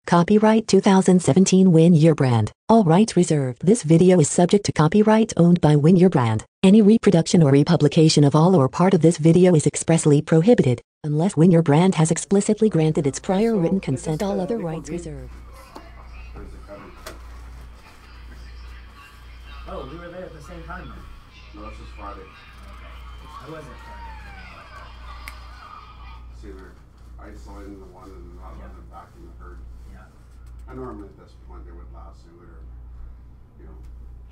Copyright 2017 Win Your Brand. All rights reserved. This video is subject to copyright owned by Win Your Brand. Any reproduction or republication of all or part of this video is expressly prohibited, unless Win Your Brand has explicitly granted its prior written consent. All other rights reserved. Oh, we were there at the same time then? No, this is Friday. Okay. I wasn't Friday. See, they're isolating the one and not letting it back in the herd. Yeah. I normally at this point they would lasso it or,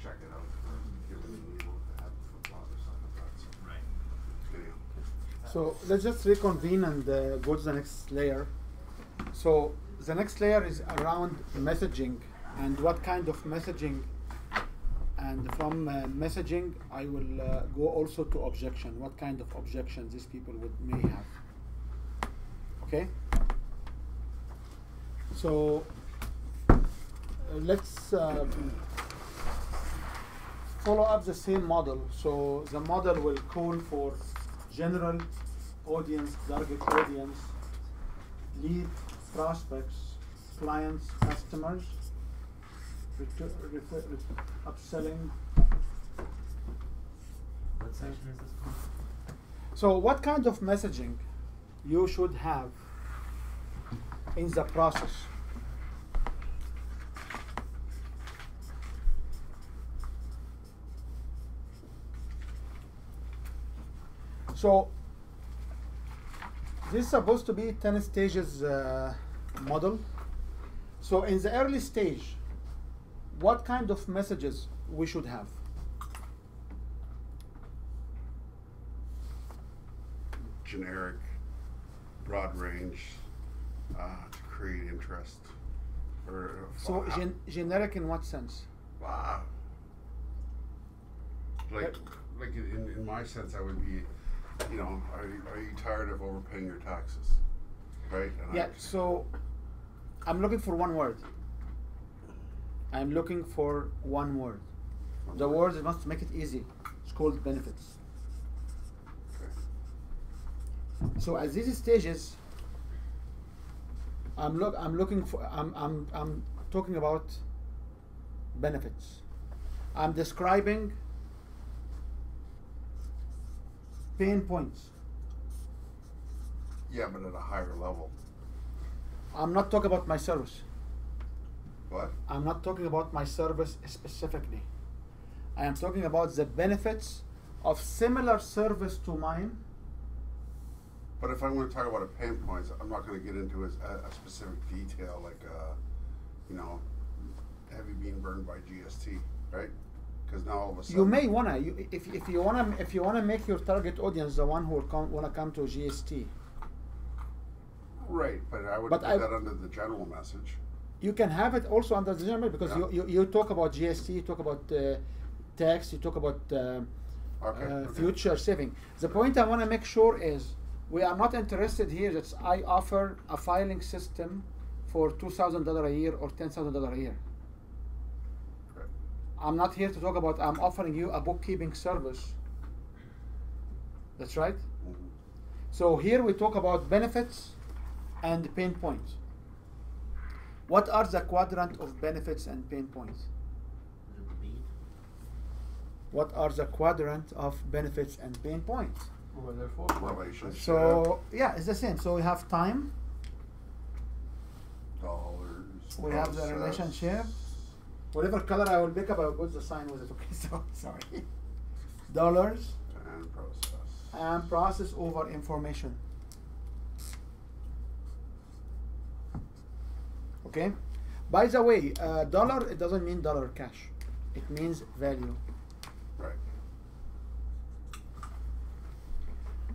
check it out for giving the needle to have the foot or something like that. So, Right. anyhow. So let's just reconvene and go to the next layer. So the next layer is around messaging and what kind of messaging. And from messaging, I will go also to objection. What kind of objections these people may have. Okay? So let's follow up the same model. So the model will call for general audience, target audience, lead, prospects, clients, customers, upselling. What section is this for? So what kind of messaging you should have in the process? So this is supposed to be 10 stages model. So in the early stage, what kind of messages we should have? Generic, broad range, to create interest. So generic in what sense? Like in my sense, I would be, are you tired of overpaying your taxes, right? And Yeah. So I'm looking for one word. I'm looking for one word. The word must make it easy. It's called benefits. Okay. So at these stages, I'm talking about benefits. I'm describing pain points. Yeah, but at a higher level. I'm not talking about my service. What? I'm not talking about my service specifically. I am talking about the benefits of similar service to mine. But if I'm going to talk about a pain points, I'm not going to get into a specific detail like, have you been burned by GST, right? Because now all of a sudden You may wanna, if you wanna make your target audience the one who will wanna come to GST. Right, but I would But put that under the general message. You can have it also under the general because Yeah. you talk about GST, you talk about tax, you talk about Okay. future saving. The point I want to make sure is we are not interested here that I offer a filing system for $2,000 a year or $10,000 a year. Right. I'm not here to talk about I'm offering you a bookkeeping service. That's right. Mhm. So here we talk about benefits and pain points. What are the quadrant of benefits and pain points? Is it the lead? What are the quadrant of benefits and pain points? Relationship, So yeah, it's the same. So we have time, dollars, we have the process. relationship. Whatever color I will pick up, I will put the sign with it. Okay, so sorry. Dollars And process. and process over information. Okay. By the way, dollar, it doesn't mean dollar cash. It means value. Right.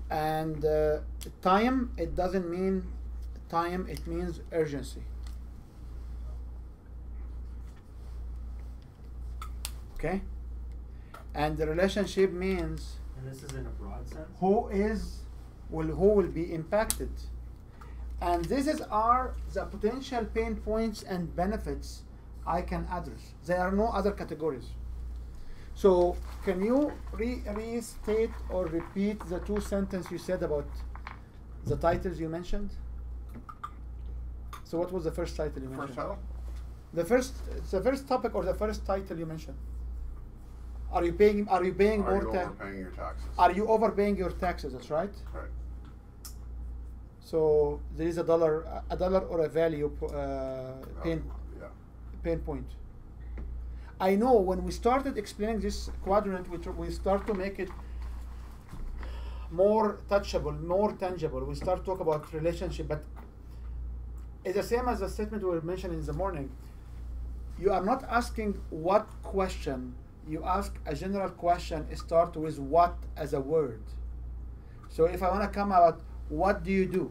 And time, it doesn't mean time, it means urgency. Okay? And the relationship means And this is in a broad sense? who will be impacted. And these are the potential pain points and benefits I can address. There are no other categories. So can you restate or repeat the two sentences you said about the titles you mentioned? So what was the first title you mentioned? First title? It's the first topic or the first title you mentioned? Are you paying Are more you tax? overpaying your taxes? Are you overpaying your taxes? That's right. Right. So there is a dollar or a value pain Yeah. pain point. I know when we started explaining this quadrant, we start to make it more touchable, more tangible. We start to talk about relationship, but it's the same as the statement we mentioned in the morning. You are not asking what question. You ask a general question. Start with what as a word. So if I want to come out, what do you do?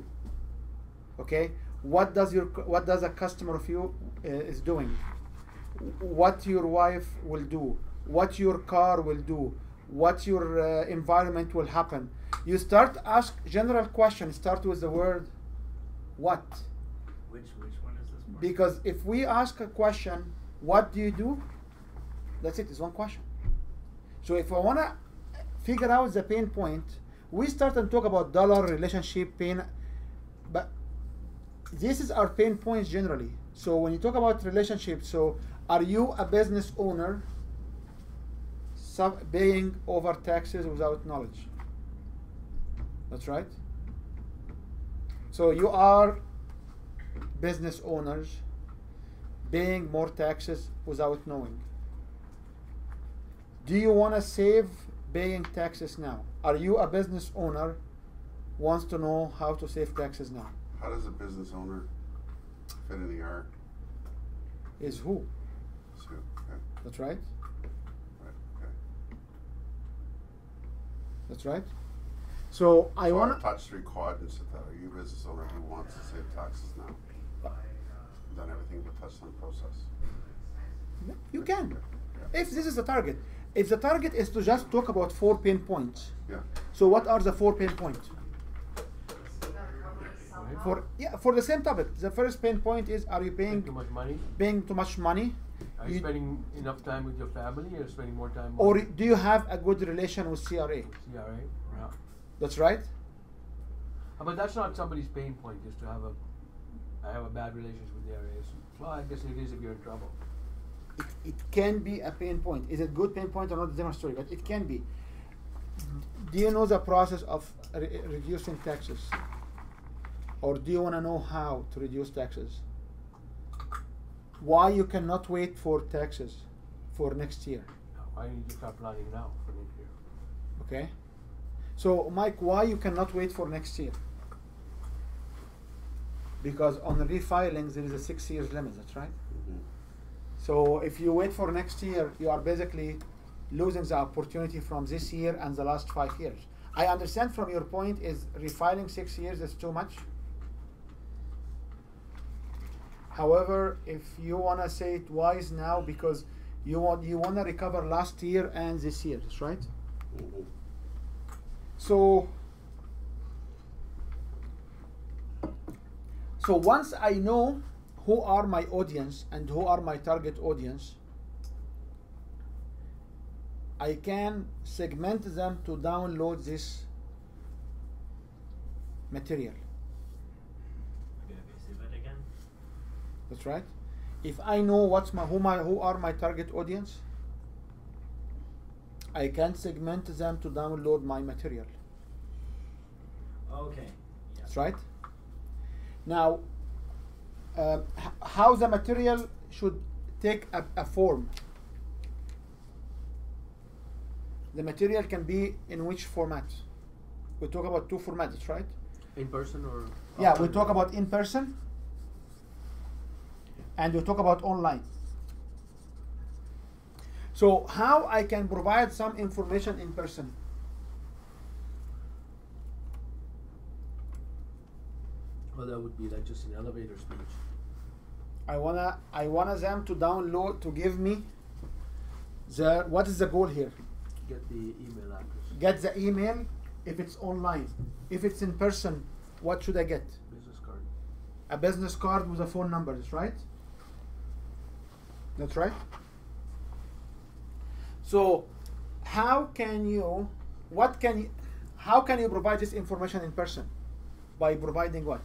Okay, what does a customer of you is doing? What your wife will do? What your car will do? What your environment will happen? You start ask general questions. Start with the word what. Which one is this part? Because if we ask a question, what do you do? That's it. It's one question. So if I want to figure out the pain point, we start and talk about dollar relationship pain, but this is our pain points generally. So when you talk about relationships, so are you a business owner paying over taxes without knowledge? That's right. So you are business owners paying more taxes without knowing. Do you want to save paying taxes now? Are you a business owner wants to know how to save taxes now? How does a business owner fit in the R? Is who? So, okay. That's right. Right. Okay. That's right. So I So want I've touched three quadrants at that. Are you a business owner who wants to save taxes now? You've done everything but touch on the process. You can. Yeah. If this is the target. If the target is to just talk about 4 pain points, Yeah. so what are the 4 pain points? For the same topic. The first pain point is, are you Paying too much money? paying too much money? Are you spending enough time with your family, or spending more time Or on do you have a good relation with CRA? CRA? Yeah. That's right. But that's not somebody's pain point, is to have I have a bad relationship with the IRS. Well, I guess it is if you're in trouble. It can be a pain point. Is it good pain point or not? It's a different story, but it can be. Do you know the process of reducing taxes? Or do you want to know how to reduce taxes? Why you cannot wait for taxes for next year? Why need to start planning now for next year? Okay. So Mike, why you cannot wait for next year? Because on the refilings there is a 6 years limit. That's right. Mm-hmm. So if you wait for next year, you are basically losing the opportunity from this year and the last 5 years. I understand from your point is refiling 6 years is too much. However, if you want to say it wise now, because you want to recover last year and this year, that's right? Mm-hmm. So once I know who are my audience and who are my target audience, I can segment them to download this material. Okay, say that again. That's right. If I know who are my target audience, I can segment them to download my material. Okay. Yeah. That's right. Now, how the material should take a form. The material can be in which format? We talk about 2 formats, right? In person or? Yeah, we talk about in person and we talk about online. So how I can provide some information in person? Well, that would be like just an elevator speech. I wanna them to download, to give me what is the goal here? Get the email address. Get the email if it's online. If it's in person, what should I get? Business card. A business card with a phone number, that's right? That's right. So how can you provide this information in person? By providing what?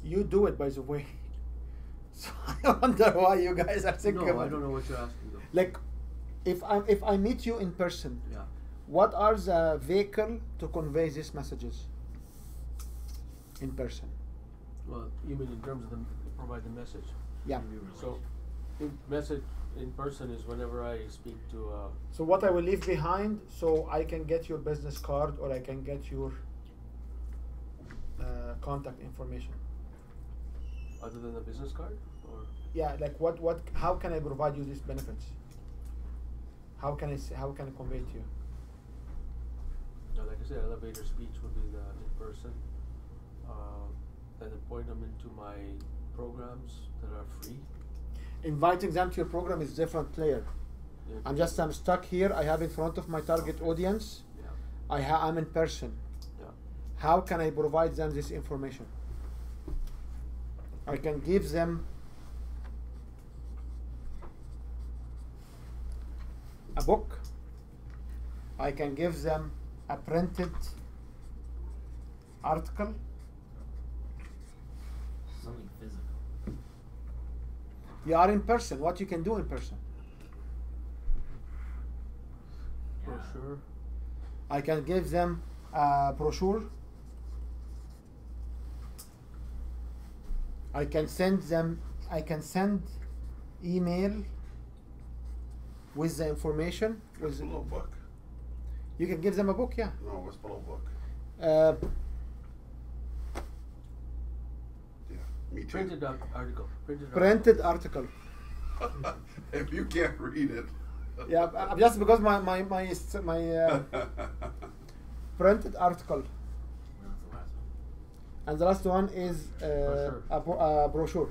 You do it, by the way. So I wonder why you guys are thinking No, about I don't it. know what you're asking though. Like, if I meet you in person, Yeah. what are the vehicle to convey these messages in person? Well, you mean in terms of provide the message? Yeah. So, message in person is whenever I speak to. So what I will leave behind, so I can get your business card or I can get your contact information. Other than the business card, or Yeah, like what? How can I provide you these benefits? How can I convey to you? like I said, elevator speech would be the in person, and then point them into my programs that are free. Inviting them to your program is different player. Yeah. I'm stuck here. I have in front of my target audience. Yeah. I'm in person. Yeah. How can I provide them this information? I can give them a book. I can give them a printed article. Something physical. You are in person. What you can do in person? Yeah. Brochure. I can give them a brochure. I can send email with the information. What's below book? You can give them a book, yeah. No, what's below book? Uh, Yeah, me too. Printed article. printed article. If you can't read it. Yeah, just because my printed article. What's the last one? And the last one is Brochure. a brochure.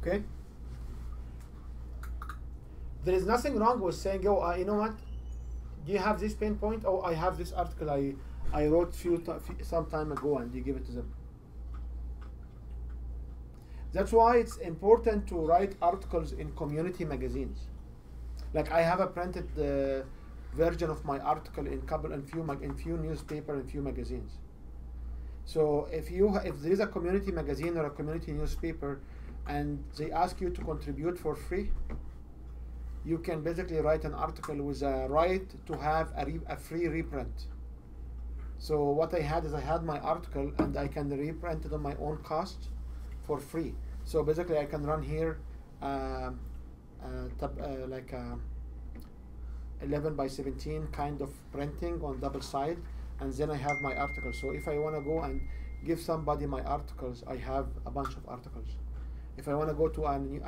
Okay? There is nothing wrong with saying, oh, you know what? Do you have this pain point? Oh, I have this article I wrote some time ago, and you give it to them. That's why it's important to write articles in community magazines. Like I have a printed version of my article in few newspaper and few magazines. So if there is a community magazine or a community newspaper, and they ask you to contribute for free, you can basically write an article with a right to have a free reprint. So what I had is I had my article and I can reprint it on my own cost for free. So basically I can run here like a 11 by 17 kind of printing on double side, and then I have my article. So if I want to go and give somebody my articles, I have a bunch of articles. If I want to go to an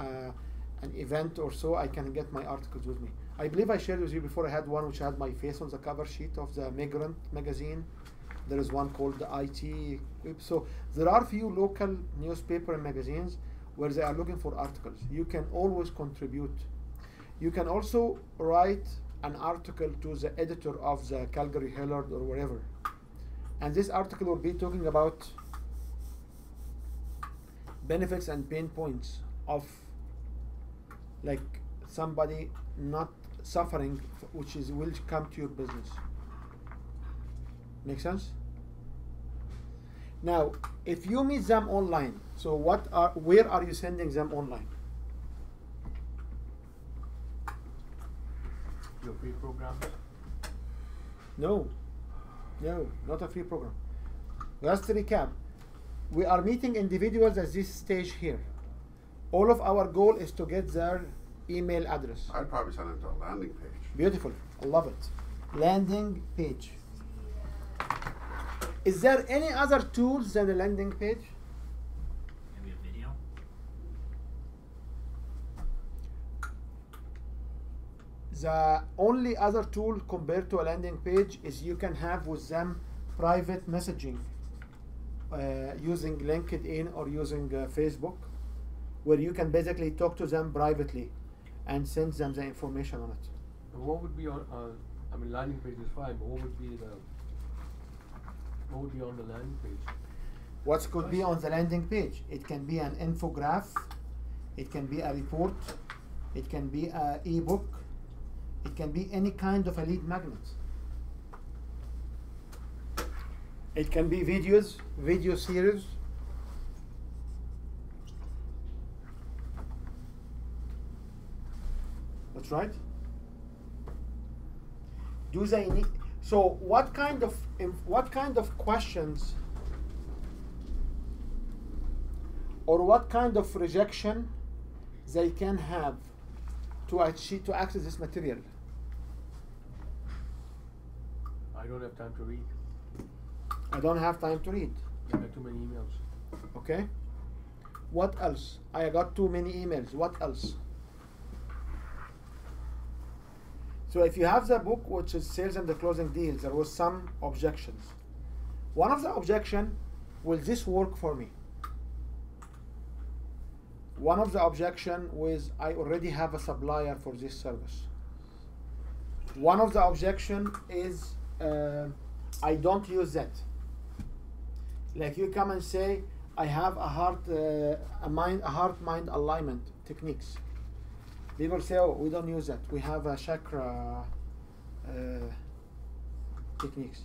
event or so, I can get my articles with me. I believe I shared with you before. I had one which had my face on the cover sheet of the Migrant magazine. There is one called the IT. So there are few local newspaper and magazines where they are looking for articles. You can always contribute. You can also write an article to the editor of the Calgary Herald or wherever. And this article will be talking about benefits and pain points of like somebody not suffering, which will come to your business. Make sense? Now, if you meet them online, so where are you sending them online? Your free programs. No, not a free program. Just to recap, we are meeting individuals at this stage here. All of our goal is to get their email address. I'd probably send it to a landing page. Beautiful, I love it. Landing page. Is there any other tools than a landing page? Maybe a video? The only other tool compared to a landing page is you can have with them private messaging using LinkedIn or using Facebook, where you can basically talk to them privately and send them the information on it. And what would be on? I mean, landing page is fine, but what would be on the landing page? What could be on the landing page? It can be an infograph, it can be a report, it can be an ebook, it can be any kind of a lead magnet. It can be videos, video series. That's right. Do they need? So what kind of questions or what kind of rejection they can have to access this material? I don't have time to read. I don't have time to read. I got too many emails. Okay. What else? I got too many emails. What else? So if you have the book, which is Sales and the Closing Deals, there was some objections. One of the objection, will this work for me? One of the objection was, I already have a supplier for this service. One of the objection is, I don't use that. Like you come and say, I have a heart-mind alignment techniques. People say, oh, we don't use that. We have a chakra techniques.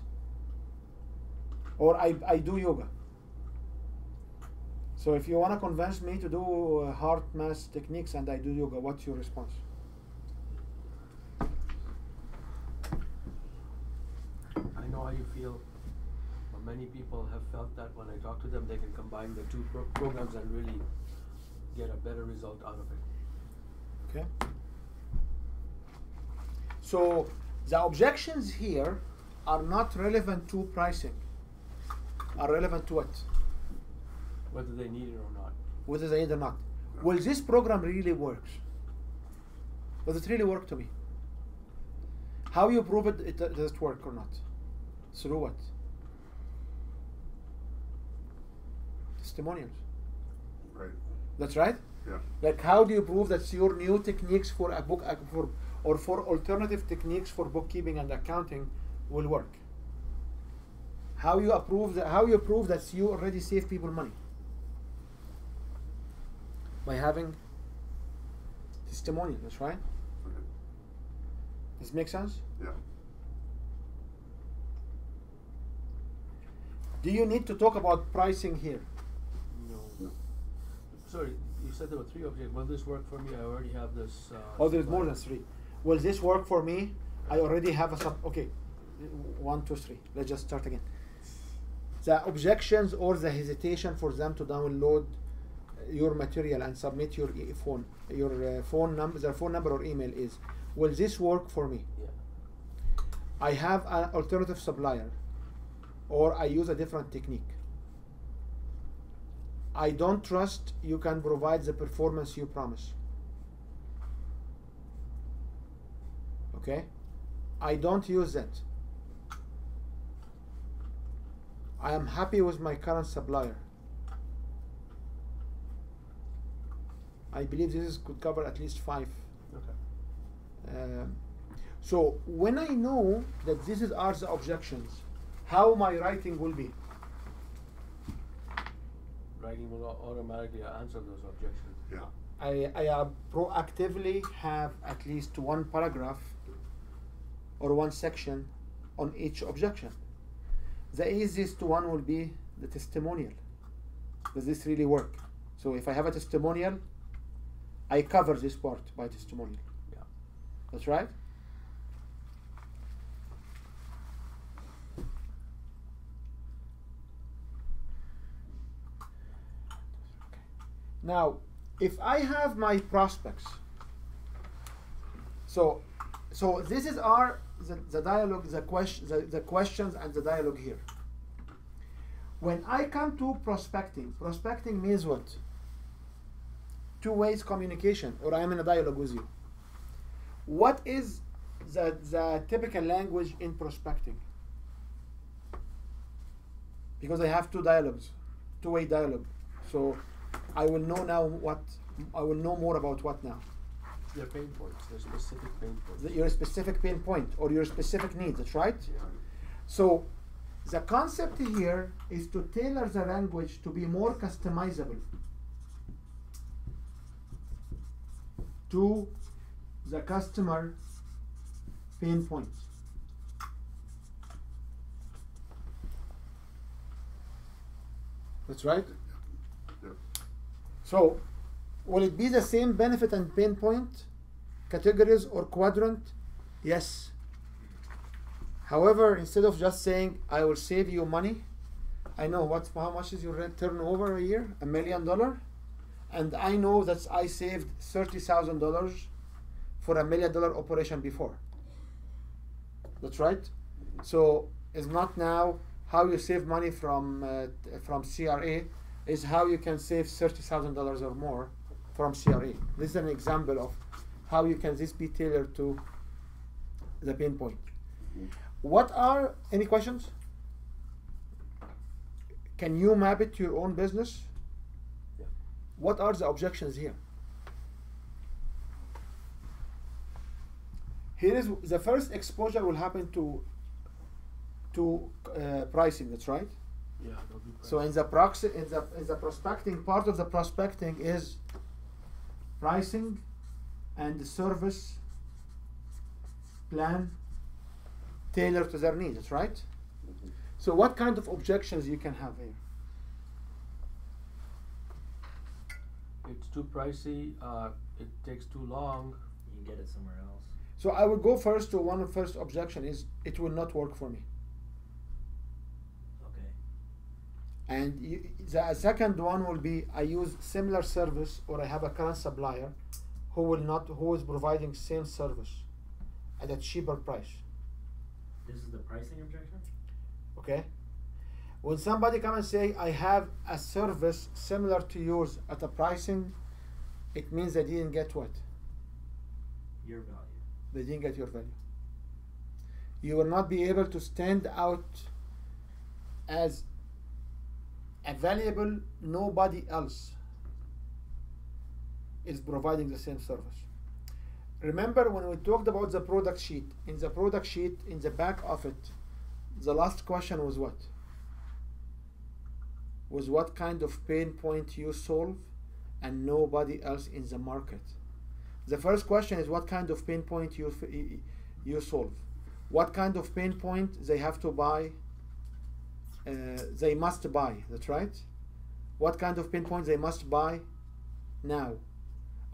Or I do yoga. So if you want to convince me to do heart mass techniques and I do yoga, what's your response? I know how you feel, but many people have felt that when I talk to them, they can combine the two programs and really get a better result out of it. Okay. So the objections here are not relevant to pricing. Are relevant to what? Whether they need it or not. Whether they need it or not. Will this program really work? Does it really work to me? How you prove it does it work or not? Through what? Testimonials. Right. That's right? Yeah. Like how do you prove that your new techniques for a book for alternative techniques for bookkeeping and accounting will work? How you prove that you already save people money? By having testimonials, right? Okay. Does it make sense? Yeah. Do you need to talk about pricing here? No. Sorry, you said there were 3 objects. Will this work for me? I already have this. Oh, there's more than 3. Will this work for me? I already have a okay. 1, 2, 3. Let's just start again. The objections or the hesitation for them to download your material and submit your phone number, their phone number or email is, will this work for me? Yeah. I have an alternative supplier, or I use a different technique. I don't trust you can provide the performance you promise. Okay? I don't use that. I am happy with my current supplier. I believe this could cover at least 5. Okay. So when I know that are the objections, how my writing will be? Writing will automatically answer those objections. Yeah. I proactively have at least 1 paragraph or 1 section on each objection. The easiest one will be the testimonial. Does this really work? So if I have a testimonial, I cover this part by testimonial. Yeah. That's right? Now, if I have my prospects, so this is the dialogue, the questions and the dialogue here. When I come to prospecting means what? 2 ways communication, or I am in a dialogue with you. What is the typical language in prospecting? Because I have 2 dialogues, 2-way dialogue. So I will know now I will know more about what now? Their pain points, their specific pain points. Your specific pain point or your specific needs, that's right? Yeah. So the concept here is to tailor the language to be more customizable to the customer pain points. That's right. Yep. So, will it be the same benefit and pain point categories or quadrant? Yes. However, instead of just saying I will save you money, I know how much is your turnover a year, $1 million, and I know that I saved $30,000 for $1 million operation before. That's right. So it's not now how you save money from CRA, is how you can save $30,000 or more from CRA. This is an example of how you can this be tailored to the pain point. What are any questions? Can you map it to your own business? Yeah. What are the objections here? Here is the first exposure will happen to pricing. That's right. Yeah, that'll be So in the prospecting, part of the prospecting is pricing and the service plan tailored to their needs. That's right. So what kind of objections you can have here? It's too pricey. It takes too long. You can get it somewhere else. So I will go first to one of the first objection is it will not work for me. Okay. And the second one will be I use similar service or I have a current supplier who is providing same service at a cheaper price. This is the pricing objection? Okay? When somebody come and say I have a service similar to yours at a pricing, it means they didn't get what? Your value. They didn't get your value. You will not be able to stand out as a valuable. Nobody else is providing the same service. Remember when we talked about the product sheet, in the product sheet, in the back of it, the last question was what? Was what kind of pain point you solve and nobody else in the market. The first question is what kind of pain point you solve. What kind of pain point they have to buy, they must buy, that's right? What kind of pain points they must buy now.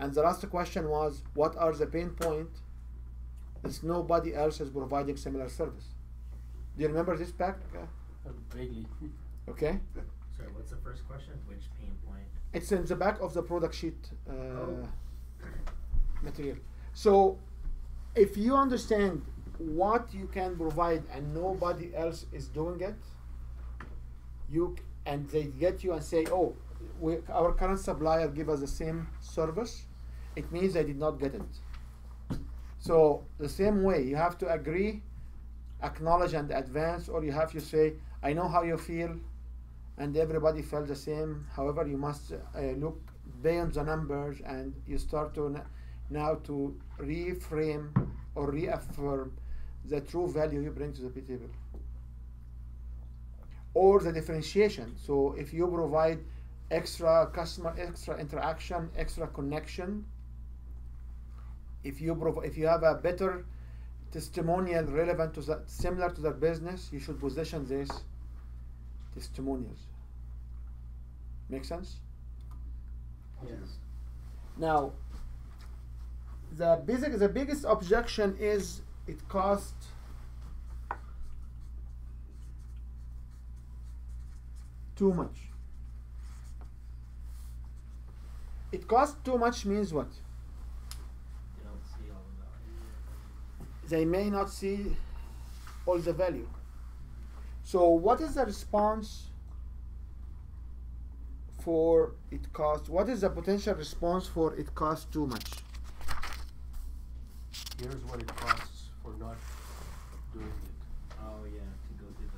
And the last question was, what are the pain points that nobody else is providing similar service? Do you remember this back? Vaguely. Okay. Sorry, what's the first question? Which pain point? It's in the back of the product sheet Oh. material. So if you understand what you can provide and nobody else is doing it, and they get you and say, oh, our current supplier give us the same service, it means they did not get it. So the same way, you have to agree, acknowledge and advance, or you have to say, I know how you feel, and everybody felt the same. However, you must look beyond the numbers, and you start to now to reframe or reaffirm the true value you bring to the table. Or the differentiation. So if you provide extra customer, extra interaction, extra connection, if you have a better testimonial relevant to that, similar to that business, you should position this testimonials. Make sense? Yes. Now, the biggest objection is it costs too much. It costs too much means what? You don't see all the value. They may not see all the value. So what is the response for it costs? What is the potential response for it costs too much? Here's what it costs for not doing it. Oh yeah, to go through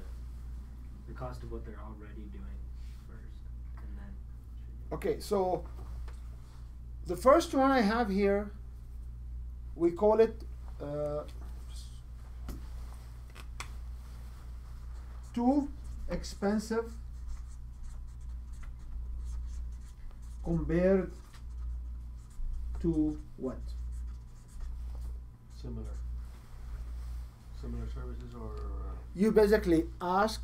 the cost of what they're already doing first, and then. Okay, so the first one I have here, we call it too expensive compared to what? Similar services or You basically ask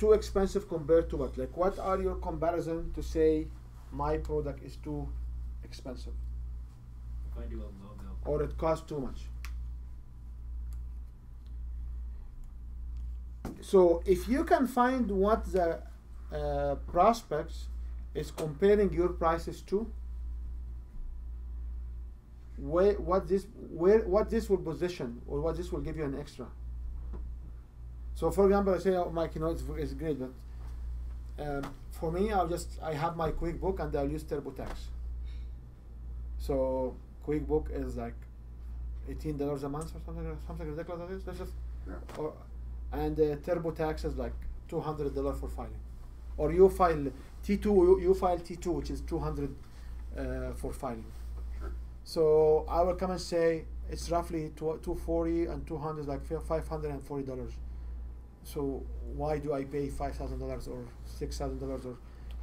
too expensive compared to what? Like, what are your comparison to say my product is too expensive If I do a logo, or it costs too much? So if you can find what the prospects is comparing your prices to, what this will position, or what this will give you an extra. So for example, I say, oh, Mike, it's great, but for me, I have my QuickBook and I'll use TurboTax. So QuickBook is like $18 a month or something ridiculous like this. Let's just, Yeah. and TurboTax is like $200 for filing, or you file T2, you file T2, which is $200 for filing. Sure. So I will come and say it's roughly $240 and $200, like $540. So why do I pay $5,000 or $6,000 or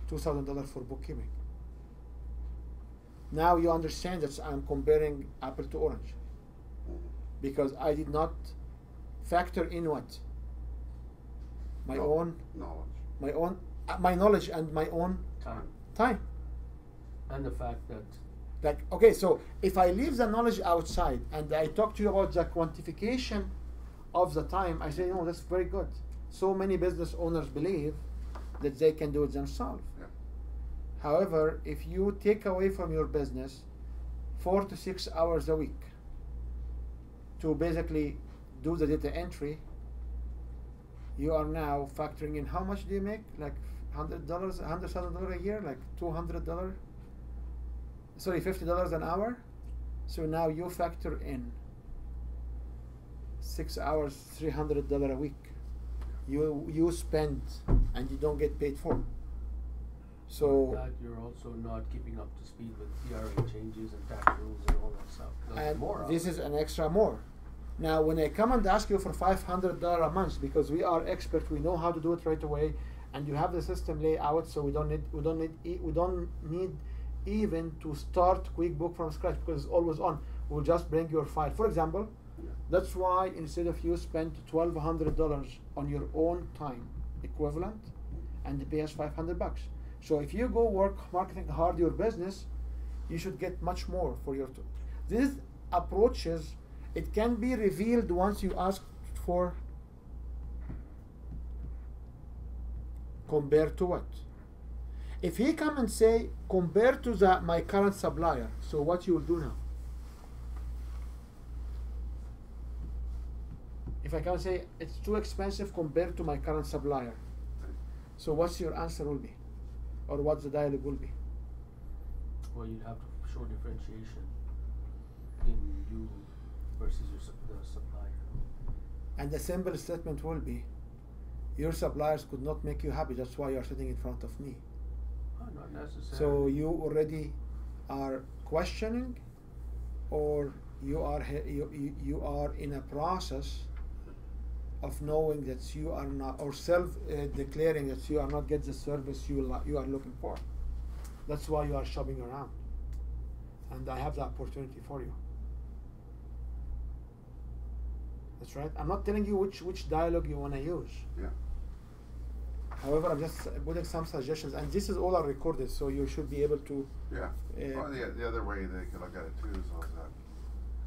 $2,000 for bookkeeping? Now you understand that I'm comparing apple to orange, because I did not factor in what? My own knowledge. My knowledge and my own time. And the fact that Like, okay, so if I leave the knowledge outside and I talk to you about the quantification of the time, I say, no, that's very good. So many business owners believe that they can do it themselves. Yeah. However, if you take away from your business 4 to 6 hours a week to basically do the data entry, you are now factoring in how much do you make? Like $100, $100,000 a year, like $200. Sorry, $50 an hour. So now you factor in 6 hours, $300 a week. You spend and you don't get paid for. So that you're also not keeping up to speed with CRA changes and tax rules and all that stuff. There's and more this of is an extra more. Now, when I come and ask you for $500 a month, because we are experts, we know how to do it right away, and you have the system laid out, so we don't need even to start QuickBook from scratch, because it's always on. We'll just bring your file. For example, that's why instead of you spend $1,200 on your own time equivalent, and pay us $500. So if you go work marketing hard your business, you should get much more for your. These approaches, it can be revealed once you ask for. Compared to what? If he come and say compared to my current supplier, so what you will do now? If I come and say it's too expensive compared to my current supplier, so what's your answer will be, or what the dialogue will be? Well, you'd have to show differentiation in you versus the supplier. And the simple statement will be, your suppliers could not make you happy, that's why you are sitting in front of me. Oh, not necessarily. So you already are questioning, or you are in a process of knowing that you are not, or self-declaring that you are not get the service you are looking for. That's why you are shopping around, and I have the opportunity for you. That's right. I'm not telling you which dialogue you want to use. Yeah. However, I'm just putting some suggestions, and this is all are recorded, so you should be able to. Yeah. Well, the other way they could look at it too is that,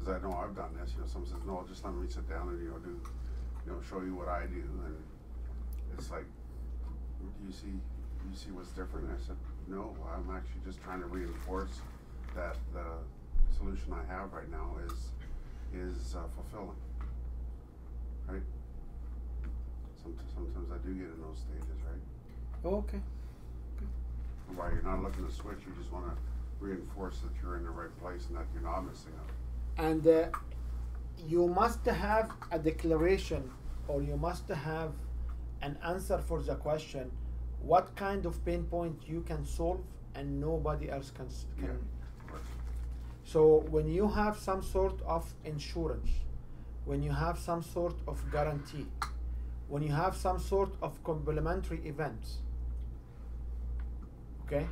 because I know I've done this. Someone says, "No, just let me sit down and show you what I do," and it's like, do you see what's different? And I said, no, I'm actually just trying to reinforce that the solution I have right now is fulfilling. Right? Sometimes I do get in those stages, right? Oh, okay. While you're not looking to switch, you just want to reinforce that you're in the right place and that you're not missing out. And you must have a declaration, or you must have an answer for the question, what kind of pain point you can solve and nobody else can. Yeah, of course. So when you have some sort of insurance, when you have some sort of guarantee, when you have some sort of complementary events, okay,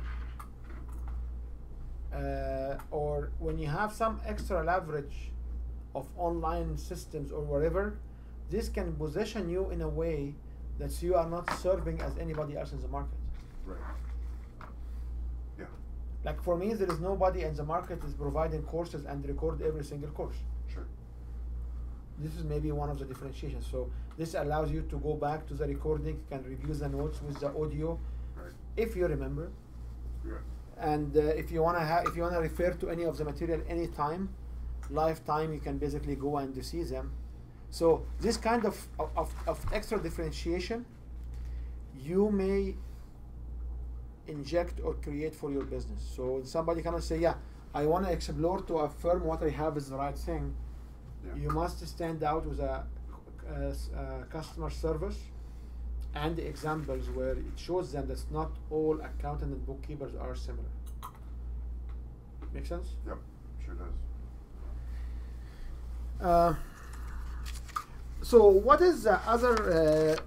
or when you have some extra leverage of online systems or whatever, this can position you in a way that you are not serving as anybody else in the market. Right. Yeah. Like for me, there is nobody in the market is providing courses and record every single course. Sure. This is maybe one of the differentiations. So this allows you to go back to the recording, you can review the notes with the audio, Right. if you remember. Yeah. And if you wanna refer to any of the material anytime, lifetime, you can basically go and see them. So this kind of extra differentiation, you may inject or create for your business. So somebody can say, yeah, I want to explore to affirm what I have is the right thing. Yeah. You must stand out with a customer service and examples where it shows them that not all accountant and bookkeepers are similar. Make sense? Yep. Sure does. So what is the other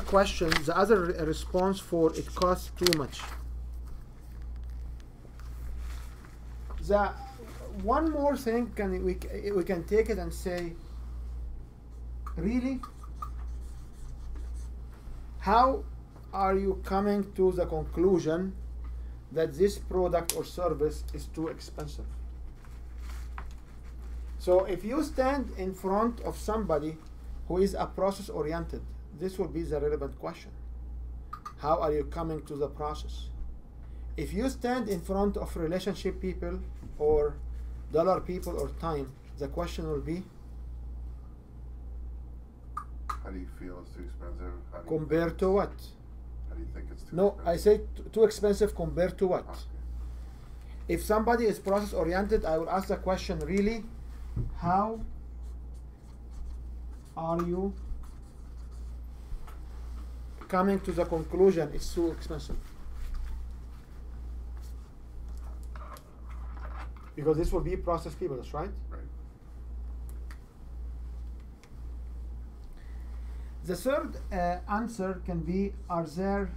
question, the other response for it costs too much? The one more thing we can take it and say, really, how are you coming to the conclusion that this product or service is too expensive? So if you stand in front of somebody who is a process oriented, this will be the relevant question. How are you coming to the process? If you stand in front of relationship people or dollar people or time, the question will be, How do you feel it's too expensive? How do you compared think to what? How do you think it's too No, expensive? I say too expensive compared to what? Okay. If somebody is process oriented, I will ask the question, really, how are you coming to the conclusion it's too expensive? Because this will be process people, that's right? Right. The third answer can be, are there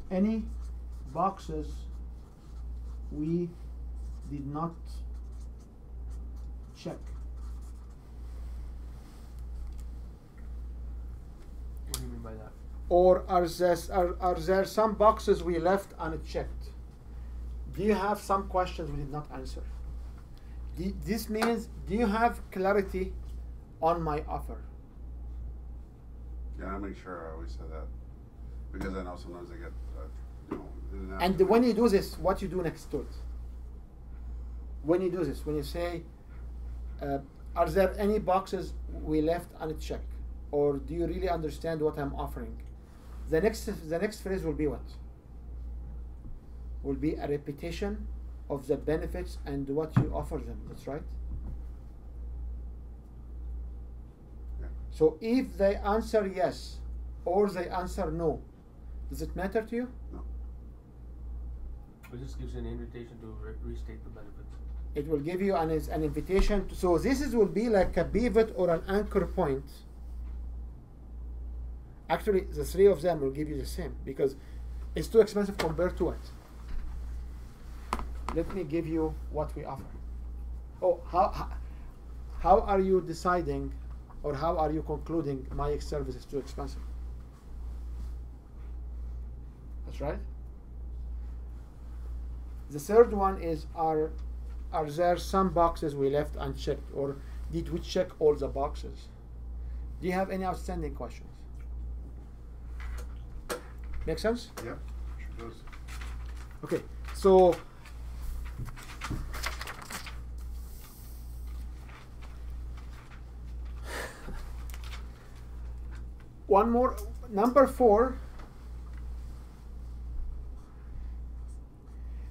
any boxes we did not check? What do you mean by that? Or are there some boxes we left unchecked? Do you have some questions we did not answer? This means, do you have clarity on my offer? Yeah, I make sure I always say that because I know sometimes they get, And when you do this, what you do next to it? When you do this, when you say, are there any boxes we left unchecked? Or do you really understand what I'm offering? The next phrase will be what? Will be a repetition of the benefits and what you offer them. That's right? Yeah. So if they answer yes or they answer no, does it matter to you? No. It just gives you an invitation to restate the benefits. It will give you an invitation. So this will be like a pivot or an anchor point. Actually, the three of them will give you the same because it's too expensive compared to what? Let me give you what we offer. Oh, how are you deciding or how are you concluding my service is too expensive? That's right. The third one is, are there some boxes we left unchecked, or did we check all the boxes? Do you have any outstanding questions? Make sense? Yeah, sure does. Okay, so one more, number 4.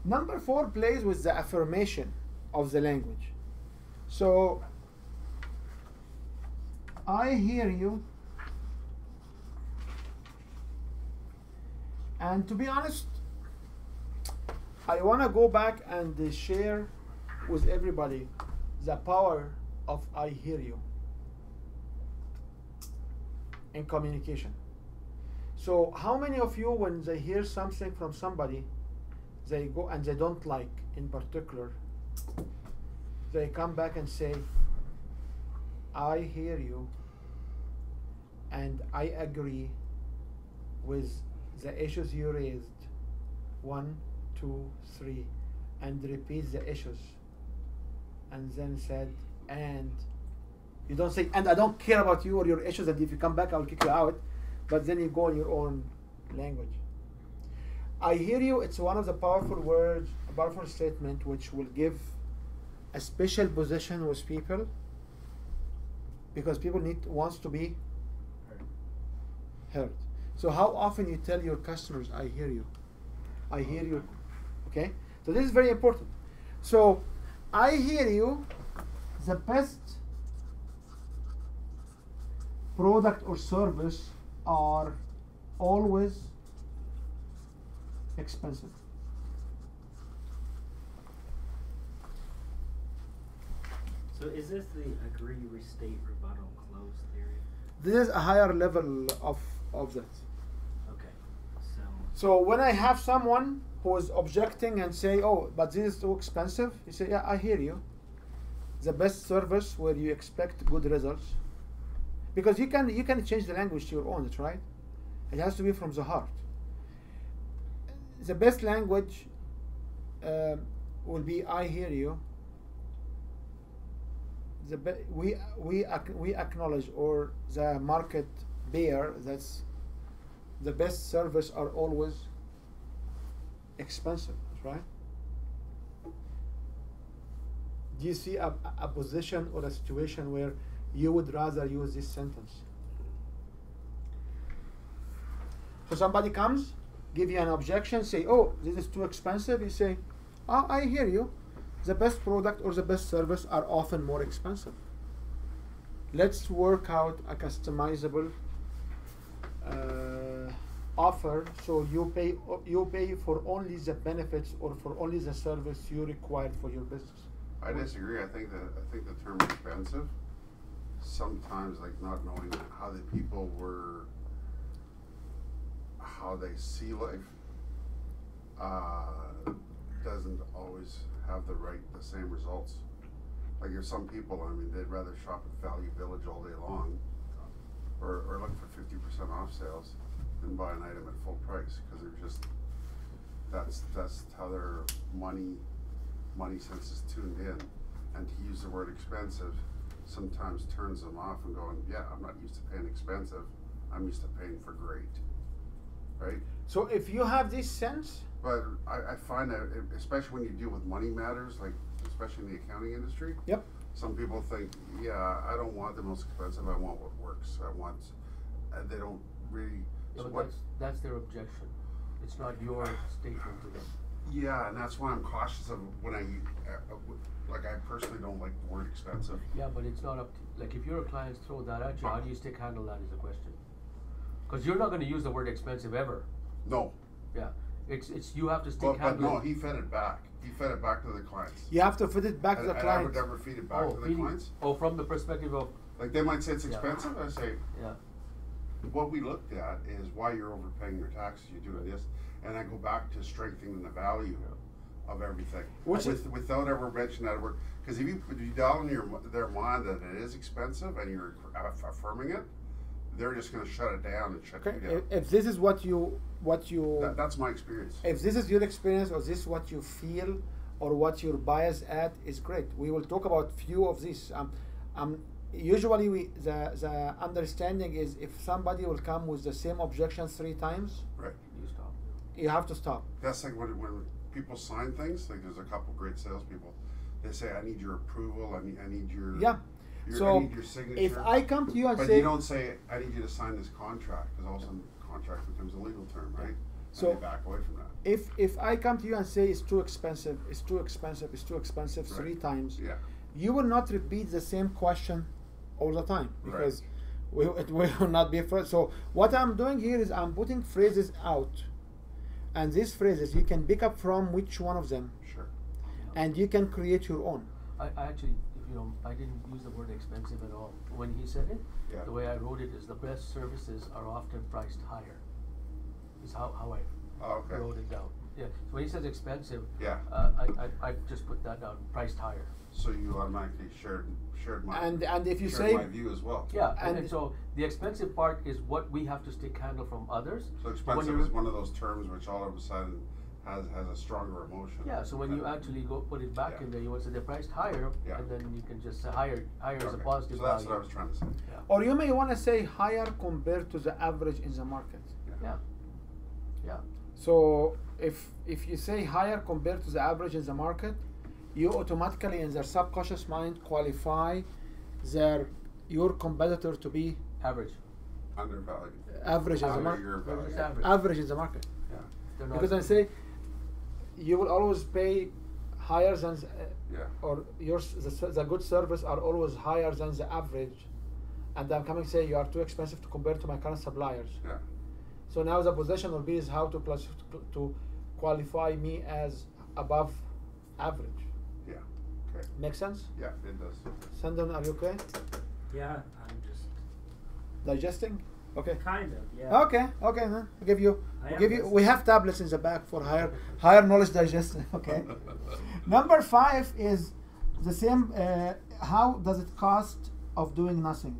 Number 4 plays with the affirmation of the language. So, I hear you, and to be honest, I want to go back and share with everybody the power of I hear you in communication. So how many of you, when they hear something from somebody, they go and they don't like in particular, they come back and say, I hear you, and I agree with the issues you raised, 1, 2, 3, and repeat the issues, and then said, and you don't say, and I don't care about you or your issues, and if you come back, I'll kick you out, but then you go in your own language. I hear you. It's one of the powerful words, a powerful statement, which will give a special position with people, because people wants to be heard. So how often you tell your customers, I hear you, I hear you, okay? So this is very important. So I hear you, the best product or service are always expensive. So is this the agree, restate, rebuttal, close theory? This is a higher level of that. Okay. So when I have someone who is objecting and say, oh, but this is too expensive, you say, yeah, I hear you. The best service where you expect good results. Because you can change the language to your own, that's right? It has to be from the heart. The best language will be I hear you. We acknowledge, or the market bear, that's the best service are always expensive, right? Do you see a position or a situation where you would rather use this sentence? So somebody comes, give you an objection, say, oh, this is too expensive. You say, oh, I hear you. The best product or the best service are often more expensive. Let's work out a customizable offer, so you pay for only the benefits or for only the service you require for your business. I disagree. I think the term expensive, sometimes, like, not knowing how the people were, how they see life, doesn't always have the same results. Like, there's some people, I mean, they'd rather shop at Value Village all day long, or look for 50% off sales than buy an item at full price, because they're just, that's how their money sense is tuned in. And to use the word expensive sometimes turns them off and going, yeah, I'm not used to paying expensive, I'm used to paying for great, right? So if you have this sense, but I find that, especially when you deal with money matters, like especially in the accounting industry, yep, some people think, yeah, I don't want the most expensive, I want what works. I want, they don't really. Yeah, so but that's their objection. It's not your statement to them. Yeah, and that's why I'm cautious of when I personally don't like the word expensive. Yeah, but it's not up to, like, if your clients throw that at you, how do you stick handle that is the question. Because you're not going to use the word expensive ever. No. Yeah. It's you have to stick But handle. no, he fed it back. He fed it back to the clients. you have to feed it back to the And I client. would never feed it back to the feeding- clients. Oh, from the perspective of, Like, they might say it's Yeah. expensive, I say, yeah. what we looked at is why you're overpaying your taxes, you're doing this, and I go back to strengthening the value of everything. Without ever mentioning that word, because if you dial in their mind that it is expensive and you're affirming it, they're just going to shut it down and shut Okay, you down. if this is what you That's my experience. if this is your experience, or this is what you feel, or what your bias at, is great. We will talk about few of these. Usually the understanding is, if somebody will come with the same objection 3 times, Right. You stop. you have to stop. That's like when people sign things, like there's a couple great salespeople, they say, I need your approval, I need your, Yeah. I So need your signature. if I come to you and But say, you don't say, I need you to sign this contract, because all of a sudden contract becomes a legal term, right? So- And they back away from that. if I come to you and say it's too expensive, it's too expensive, it's too expensive 3 Right. times, Yeah. you will not repeat the same question all the time, Right. because it will not be fair. So what I'm doing here is I'm putting phrases out, and these phrases you can pick up from which one of them, Sure. and you can create your own. I actually, if you know, I didn't use the word expensive at all. When he said it, Yeah. the way I wrote it is the best services are often priced higher. Is how I Oh, okay. wrote it down. Yeah, when he says expensive, Yeah. I just put that down, priced higher. So you automatically shared my And if you shared say my view as well. Yeah, And- and so the expensive part is what we have to stick handle from others. So When expensive you- is one of those terms which all of a sudden has a stronger emotion. Yeah, so when you actually go put it back Yeah. in there, you want to say they're priced higher, Yeah. and then you can just say higher is a Okay. positive So that's value. what I was trying to say. Yeah, or you may want to say higher compared to the average in the market. yeah, yeah. So if you say higher compared to the average in the market, you automatically in their subconscious mind qualify your competitor to be Average. Undervalued. average in the Under market. your value. It's average. Average in the market. Yeah. They're not- Because I say you will always pay higher than Yeah. or the good service are always higher than the average, and I'm coming to say you are too expensive to compare to my current suppliers. Yeah. So now the position will be is how to qualify me as above average. Yeah. Okay. Make sense? Yeah, it does. Sandon, are you okay? Yeah, I'm just Digesting? Okay. kind of, yeah. Okay, okay, then I'll give you. I We'll am give you. listening. We have tablets in the back for higher knowledge digestion. Okay. Number 5 is the same. How does it cost of doing nothing?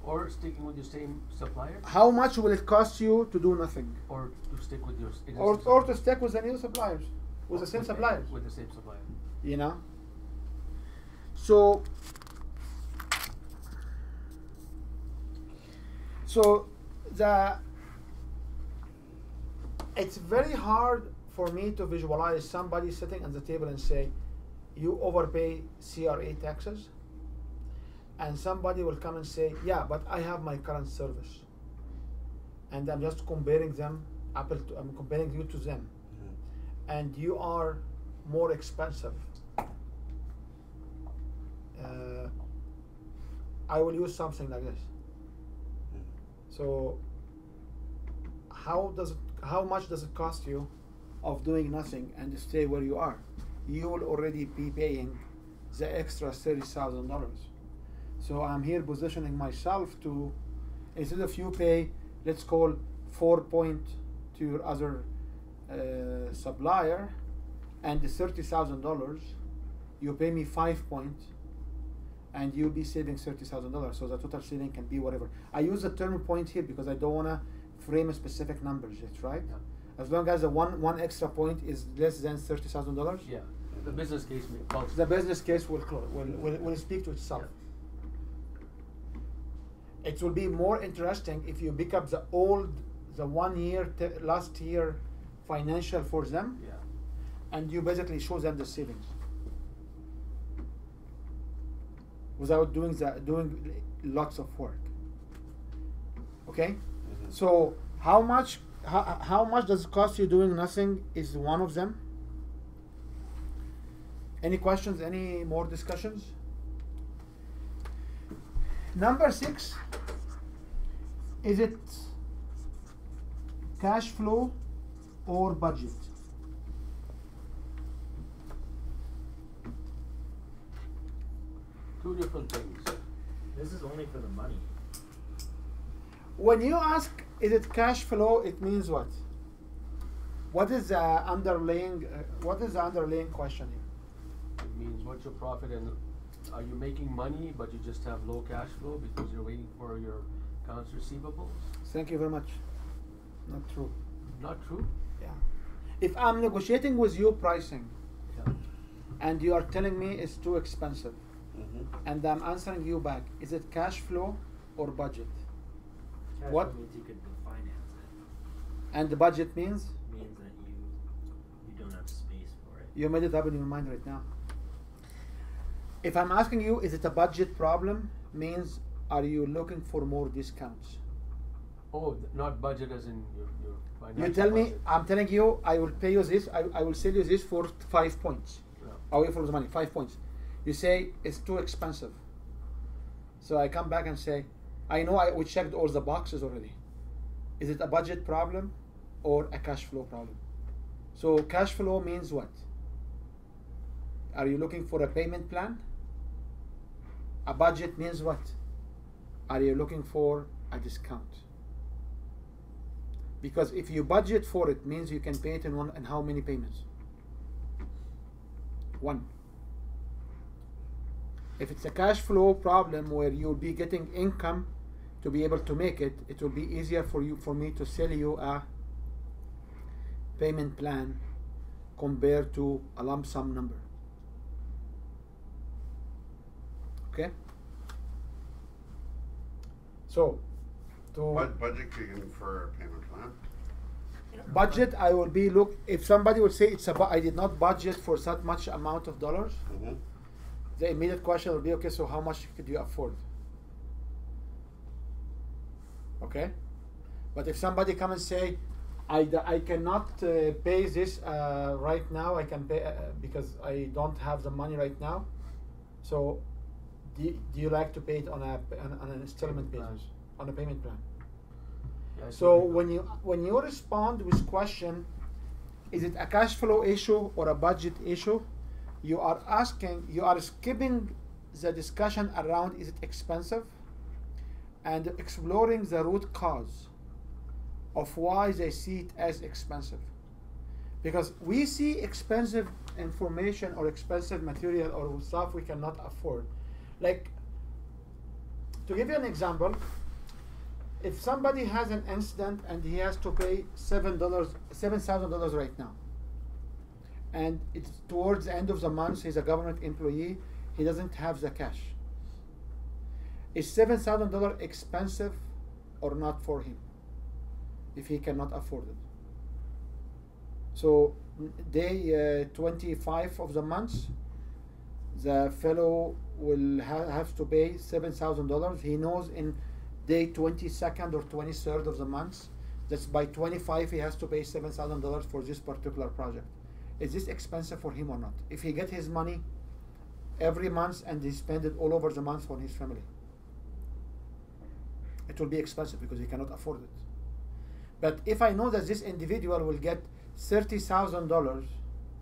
Or sticking with your same supplier, How much will it cost you to do nothing, or to stick with your existing or supplier. to stick with the new suppliers, with the same suppliers? With the same supplier. You know. So it's very hard for me to visualize somebody sitting at the table and say, you overpay CRA taxes, and somebody will come and say, yeah, but I have my current service, and I'm just comparing them, I'm comparing you to them, and you are more expensive. I will use something like this. So how much does it cost you of doing nothing and stay where you are? You will already be paying the extra $30,000. So I'm here positioning myself to, instead of you pay, let's call 4 point to your other supplier, and the $30,000, you pay me 5 point, and you'll be saving $30,000. So the total saving can be whatever. I use the term point here because I don't want to frame a specific numbers yet, right? Yeah. As long as the one extra point is less than $30,000, Yeah, the business case may cost. the business case will speak to itself. It will be more interesting if you pick up the 1 year, last year financial for them, Yeah. and you basically show them the savings without doing lots of work. Okay, so how much does it cost you doing nothing is one of them. Any questions? Any more discussions? Number 6, is it cash flow or budget? Two different things. This is only for the money. When you ask, is it cash flow, it means what? What is the underlying question here? It means what's your profit, and are you making money but you just have low cash flow because you're waiting for your accounts receivables? Thank you very much. Not true. Not true? Yeah. If I'm negotiating with you pricing, Yeah. and you are telling me it's too expensive, and I'm answering you back, is it cash flow or budget? Cash What? flow means you could finance it. And the budget means Means that you don't have space for it. you made it up in your mind right now. If I'm asking you, is it a budget problem, means are you looking for more discounts? Oh, not budget as in your financial You tell me, budget. I'm telling you, I will pay you this, I will sell you this for 5 points. Yeah. Away from the money, 5 points. You say it's too expensive. So I come back and say, I know we checked all the boxes already. Is it a budget problem or a cash flow problem? So cash flow means what? Are you looking for a payment plan? A budget means what? are you looking for a discount? Because if you budget for it, means you can pay it in how many payments? One. If it's a cash flow problem where you'll be getting income to be able to make it, it will be easier for me to sell you a payment plan compared to a lump sum number. Okay? So, budgeting for a payment plan. Budget, I will be if somebody would say I did not budget for such much amount of dollars, the immediate question will be, okay, so how much could you afford? Okay? But if somebody come and say, I cannot pay this right now, I can pay because I don't have the money right now, so do you like to pay it on an installment basis, on a payment plan? Yeah, So when you respond with question, is it a cash flow issue or a budget issue? You are skipping the discussion around is it expensive, and exploring the root cause of why they see it as expensive. Because we see expensive information or expensive material or stuff we cannot afford. Like, to give you an example, if somebody has an incident and he has to pay $7,000 right now, and it's towards the end of the month, he's a government employee, he doesn't have the cash. Is $7,000 expensive or not for him if he cannot afford it? So day 25 of the month, the fellow will have to pay $7,000. He knows in day 22nd or 23rd of the month, that's by 25 he has to pay $7,000 for this particular project. Is this expensive for him or not? If he get his money every month and he spend it all over the month for his family, it will be expensive because he cannot afford it. But if I know that this individual will get $30,000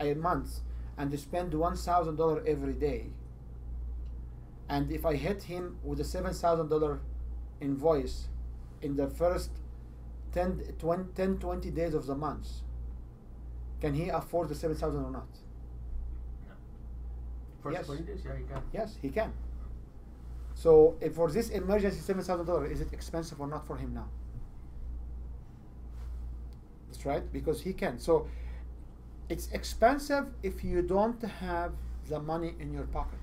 a month and spend $1,000 every day, and if I hit him with a $7,000 invoice in the first 20 days of the month, can he afford the $7,000 or not? No. First Yes. 20 days, yeah, you can. Yes, he can. So if for this emergency $7,000, is it expensive or not for him now? That's right, because he can. So it's expensive if you don't have the money in your pocket.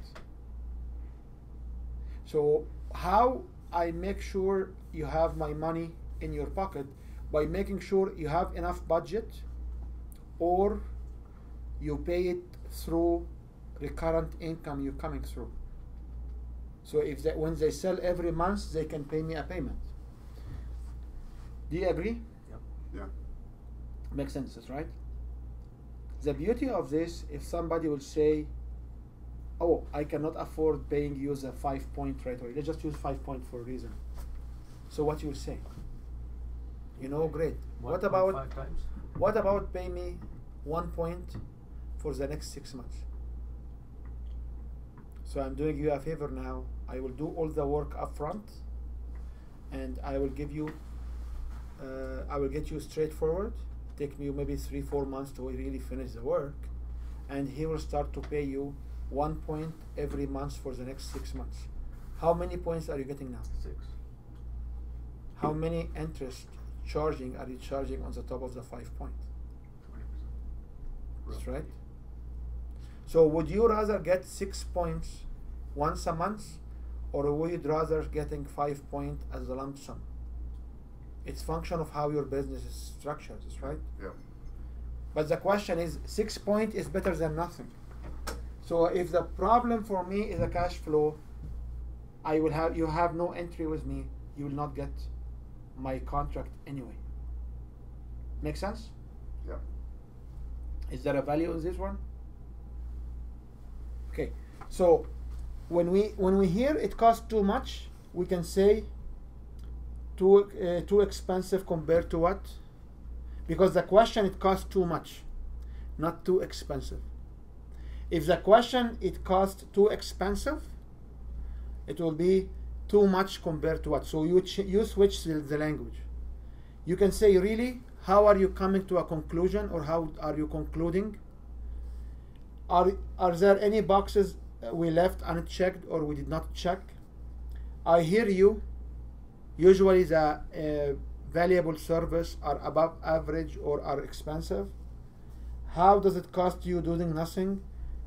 So how I make sure you have my money in your pocket? By making sure you have enough budget, or you pay it through recurrent income you're coming through. So if when they sell every month, they can pay me a payment. Do you agree? Yep. Yeah. Makes sense, right? The beauty of this, if somebody will say, oh, I cannot afford paying you the 5 point right away. Let's just use 5 point for a reason. So what you will say? You know, great. What about 1.5 times? What about pay me 1 point for the next 6 months? So I'm doing you a favor now. I will do all the work up front, and I will give you, I will get you straightforward. Take me maybe 3-4 months to really finish the work, and he will start to pay you 1 point every month for the next 6 months. How many points are you getting now? 6. How many interest charging are you charging on the top of the 5 point? 20%. That's right. So would you rather get 6 points once a month, or would you rather getting 5 points as a lump sum? It's function of how your business is structured, that's right? Yeah. But the question is, 6 points is better than nothing. So if the problem for me is a cash flow, you have no entry with me, you will not get my contract anyway. Make sense? Yeah. Is there a value in this one? Okay, so when we hear it costs too much, we can say too expensive compared to what? Because the question, it costs too much, not too expensive. If the question, it costs too expensive, it will be too much compared to what. So you switch the language. You can say, really, how are you coming to a conclusion, or how are you concluding? Are there any boxes we left unchecked or we did not check? I hear you. Usually the valuable service are above average or are expensive. How does it cost you doing nothing?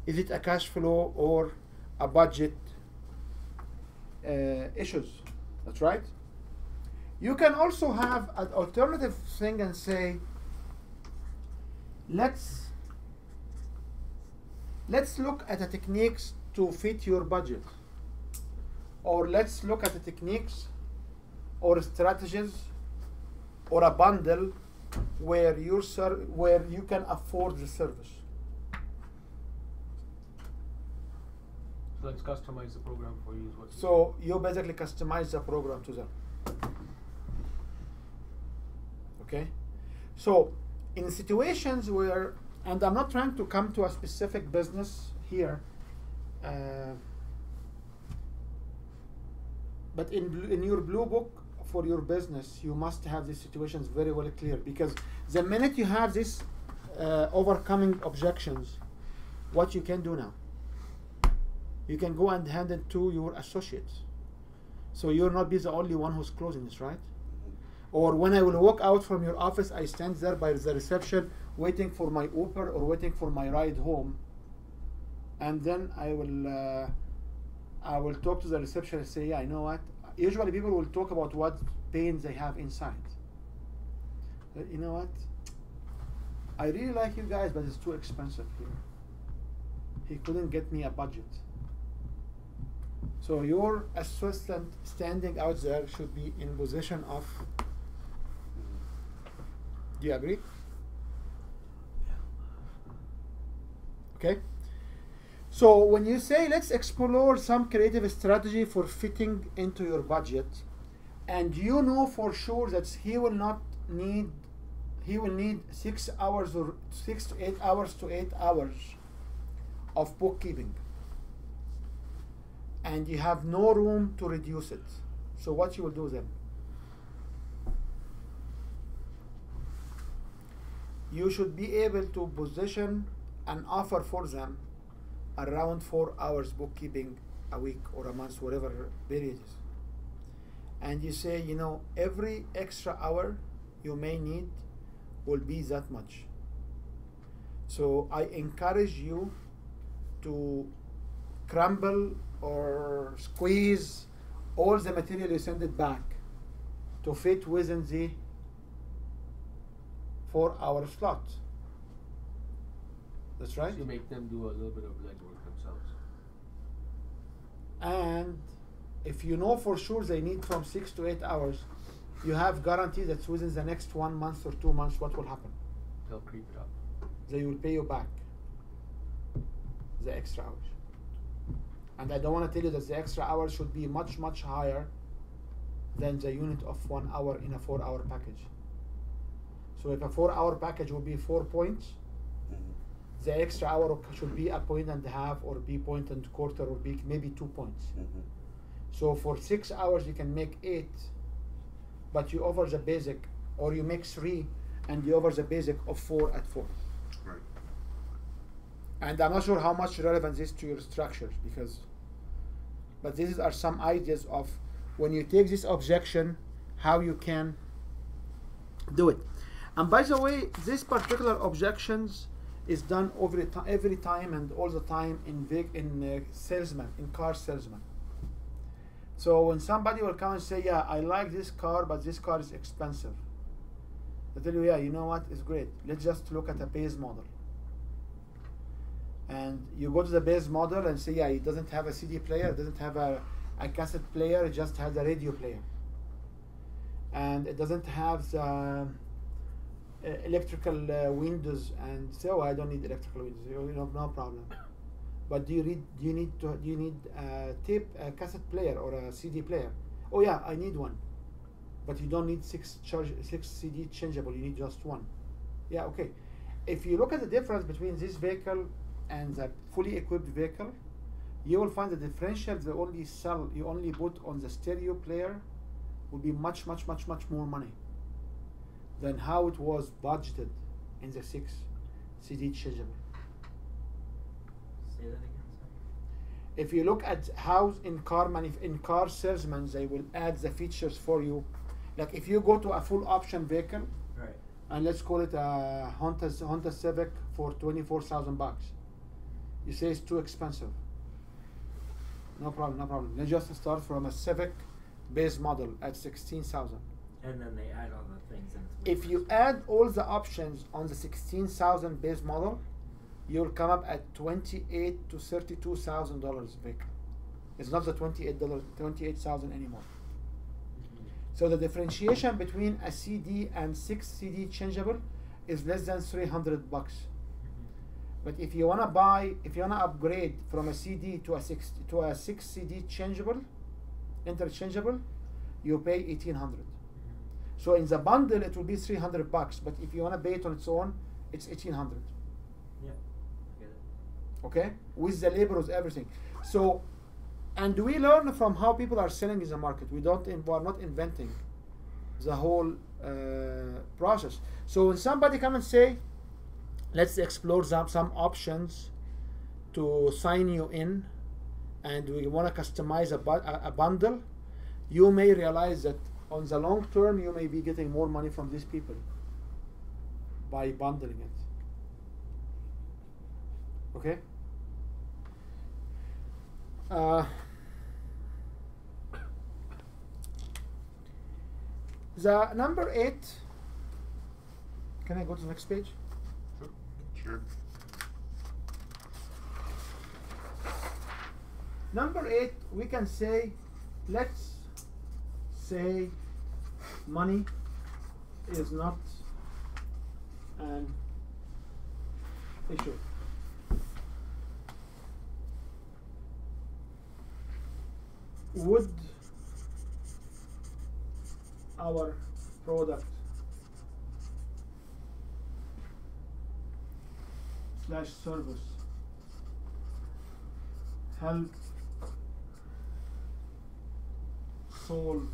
Is it a cash flow or a budget issues? That's right. You can also have an alternative thing and say, let's look at the techniques to fit your budget, or let's look at the techniques or strategies or a bundle where you can afford the service. So let's customize the program for you. Is what So you basically customize the program to them. Okay? So in situations where, and I'm not trying to come to a specific business here, but in your blue book for your business, you must have these situations very well clear, because the minute you have this overcoming objections, what you can do now, you can go and hand it to your associates. So you'll not be the only one who's closing this, right? Or when I will walk out from your office, I stand there by the reception waiting for my Uber or waiting for my ride home, and then I will talk to the reception and say, yeah, you know what? Usually people will talk about what pains they have inside. You know what? I really like you guys, but it's too expensive here. He couldn't get me a budget. So your assistant standing out there should be in position of, do you agree? Okay. So when you say, let's explore some creative strategy for fitting into your budget, and you know for sure that he will need 6 hours or 6 to 8 hours to 8 hours of bookkeeping, and you have no room to reduce it. So what you will do then? You should be able to position an offer for them around 4 hours bookkeeping a week or a month, whatever period is. And you say, you know, every extra hour you may need will be that much. So I encourage you to crumble or squeeze all the material, you send it back to fit within the 4-hour slot. That's right. So you make them do a little bit of legwork themselves. And if you know for sure they need from 6 to 8 hours, you have guarantee that within the next 1 month or 2 months, what will happen? They'll creep it up. They will pay you back the extra hours. And I don't want to tell you that the extra hours should be much, much higher than the unit of 1 hour in a 4-hour package. So if a 4-hour package will be 4 points, the extra hour should be a point and a half, or be point and quarter, or be maybe 2 points. So for 6 hours you can make 8, but you offer the basic, or you make 3 and you offer the basic of 4 at 4. Right. And I'm not sure how much relevance is to your structures, but these are some ideas of when you take this objection, how you can do it. And by the way, this particular objections is done every time and all the time in salesman, in car salesman. So when somebody will come and say, yeah, I like this car, but this car is expensive, I tell you, yeah, you know what, it's great. Let's just look at a base model. And you go to the base model and say, yeah, it doesn't have a CD player, it doesn't have a cassette player, it just has a radio player. And it doesn't have the electrical windows, and so I don't need electrical windows, no problem. But do you need a cassette player or a CD player? Oh yeah, I need one. But you don't need 6 CD changeable, you need just one. Yeah, okay. If you look at the difference between this vehicle and the fully equipped vehicle, you will find the differential they only sell, you only put on the stereo player will be much more money than how it was budgeted in the 6 CD changeable. Say that again, sorry. If you look at how in car salesmen they will add the features for you, like if you go to a full option vehicle, Right. and let's call it a Honda Civic for $24,000, you say it's too expensive. No problem. Let's just start from a Civic base model at 16,000. And then they add all the things and it's If you add all the options on the 16,000 base model, you'll come up at $28,000 to $32,000 vehicle. It's not the $28,000 anymore. So the differentiation between a CD and 6 CD changeable is less than $300. But if you wanna upgrade from a CD to a 6 CD changeable, interchangeable, you pay $1,800. So in the bundle it will be $300, but if you wanna pay it on its own, it's $1,800. Yeah, I get it. Okay, with the labor, with everything. So, and we learn from how people are selling in the market. We are not inventing the whole process. So when somebody come and say, let's explore some options to sign you in, and we want to customize a bundle, you may realize that on the long term you may be getting more money from these people by bundling it. Okay. The number 8. Can I go to the next page? Sure. Number 8, we can say, let's say money is not an issue. Would our product / service help solve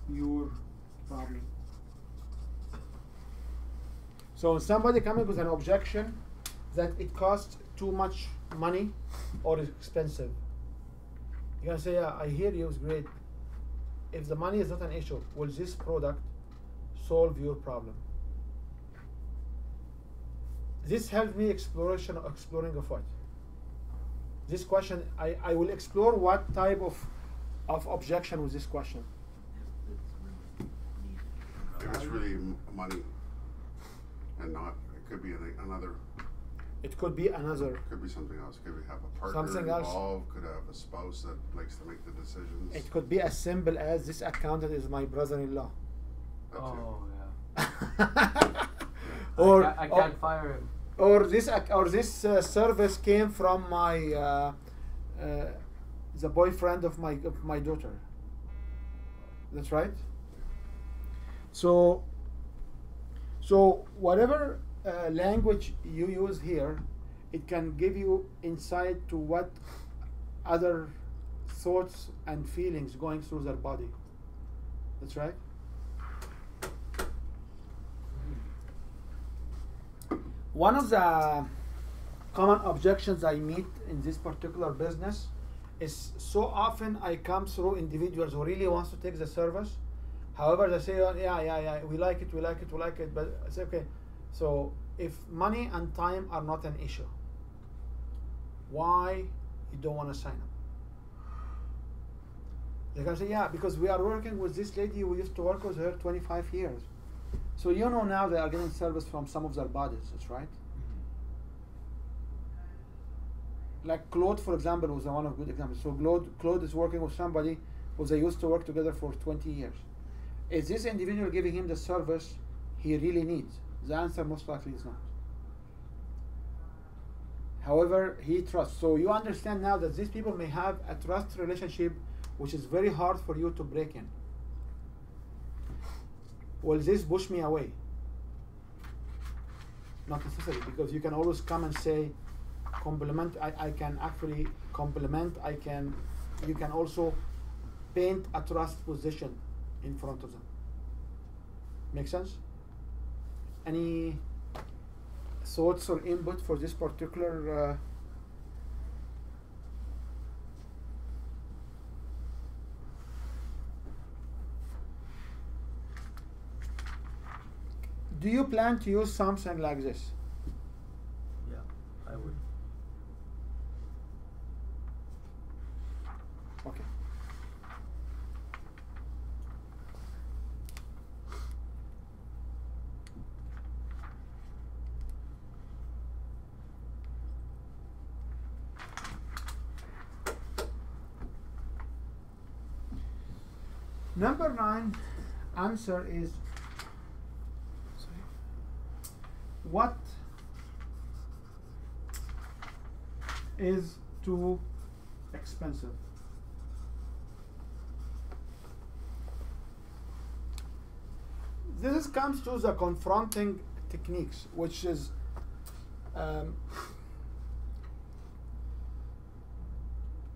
your problem? So somebody coming with an objection that it costs too much money or is expensive, you can say, yeah, I hear you, it's great. If the money is not an issue, will this product solve your problem? This helps me exploring of what? This question, I will explore what type of objection with this question. If it's really money and not, it could be another. It could be another. Could be something else. Could have a partner Something else. involved. Could have a spouse that likes to make the decisions. It could be as simple as this accountant is my brother-in-law. That too. Oh yeah. Or I can't fire him. or this service came from my the boyfriend of my daughter. That's right. So whatever language you use here, it can give you insight to what other thoughts and feelings going through their body. That's right. One of the common objections I meet in this particular business is so often I come through individuals who really wants to take the service. However, they say, oh, yeah, we like it, but I say, okay, so if money and time are not an issue, why you don't want to sign up? They can say, yeah, because we are working with this lady, we used to work with her 25 years. So you know now they are getting service from some of their bodies, that's right? Like Claude, for example, was one of good examples. So Claude is working with somebody who they used to work together for 20 years. Is this individual giving him the service he really needs? The answer most likely is not. However, he trusts. So you understand now that these people may have a trust relationship which is very hard for you to break in. Will this push me away? Not necessarily, because you can always come and say, complement. I can actually complement. You can also paint a trust position in front of them. Make sense? Any thoughts or input for this particular? Do you plan to use something like this? Yeah, I would. Okay. Number 9 answer is, what is too expensive? This comes to the confronting techniques, which is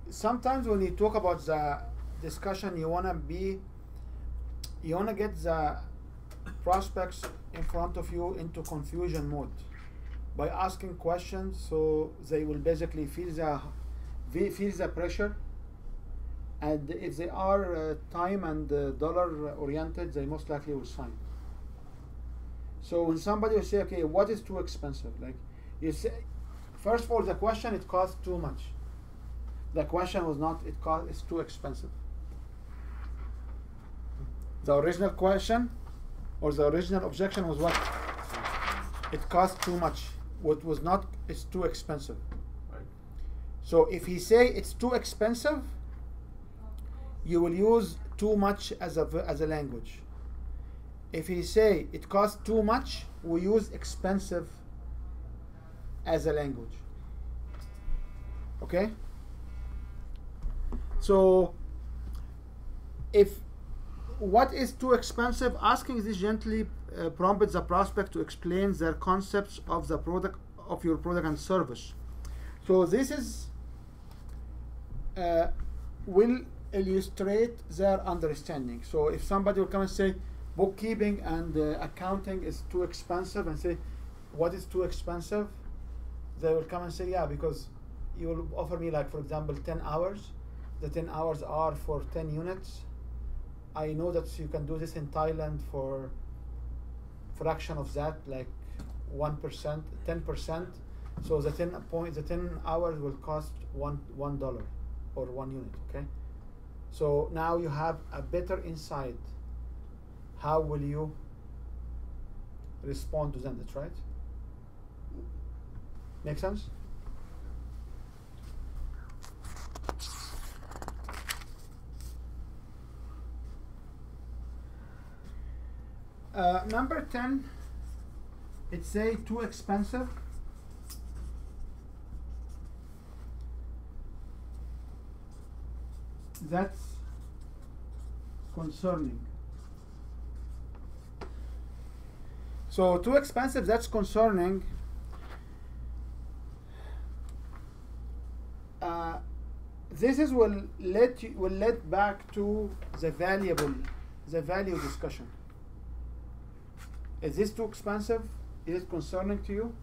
sometimes when you talk about the discussion, you wanna get the prospects in front of you into confusion mode by asking questions, so they will basically feel the pressure, and if they are time and dollar oriented, they most likely will sign. So when somebody will say, okay, what is too expensive? Like you say, first of all, the question, it costs too much. The question was not, it's too expensive. The original question or the original objection was what? It costs too much. What was not, it's too expensive. Right. So if he say it's too expensive, you will use too much as a language. If he say it costs too much, we use expensive as a language. Okay? So if what is too expensive, asking this gently prompts the prospect to explain their concepts of the product, of your product and service. So this is will illustrate their understanding. So if somebody will come and say bookkeeping and accounting is too expensive, and say what is too expensive, they will come and say, yeah, because you will offer me, like, for example, 10 hours. The 10 hours are for 10 units. I know that you can do this in Thailand for fraction of that, like 1%, 10%. So the 10 hours will cost $1 or 1 unit. Okay. So now you have a better insight. How will you respond to them? That's right. Make sense? Number 10, it say too expensive. That's concerning. So too expensive, that's concerning. This is will lead back to the value discussion. Is this too expensive? Is it concerning to you?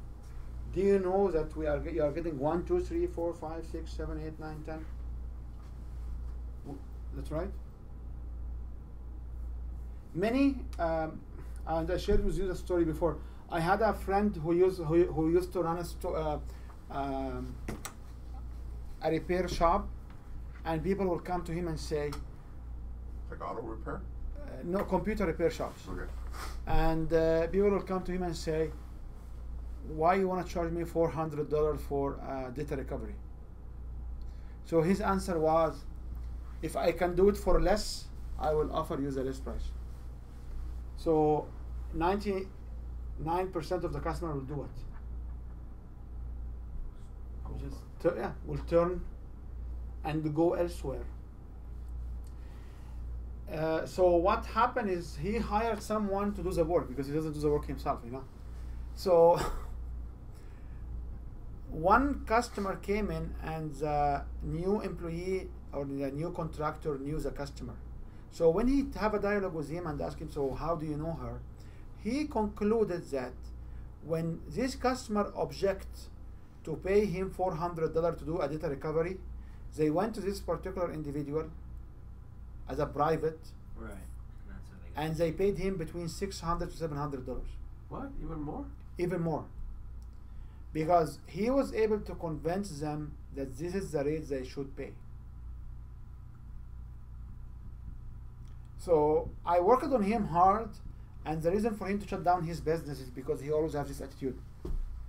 Do you know that you are getting 1, 2, 3, 4, 5, 6, 7, 8, 9, 10? That's right. Many, and I shared with you the story before. I had a friend who used to run a repair shop, and people will come to him and say, Like auto repair? no, computer repair shops. Okay. And people will come to him and say, why you want to charge me $400 for data recovery? So his answer was, if I can do it for less, I will offer you the less price. So 99% of the customer will do it. Will turn and go elsewhere. So what happened is he hired someone to do the work because he doesn't do the work himself, you know. So one customer came in and the new employee or the new contractor knew the customer. So when he have a dialogue with him and ask him, so how do you know her? He concluded that when this customer objects to pay him $400 to do a data recovery, they went to this particular individual as a private, Right. And that's how they got and they paid him between $600 to $700, What? Even more? even more, because he was able to convince them that this is the rate they should pay. So I worked on him hard, and the reason for him to shut down his business is because he always has this attitude: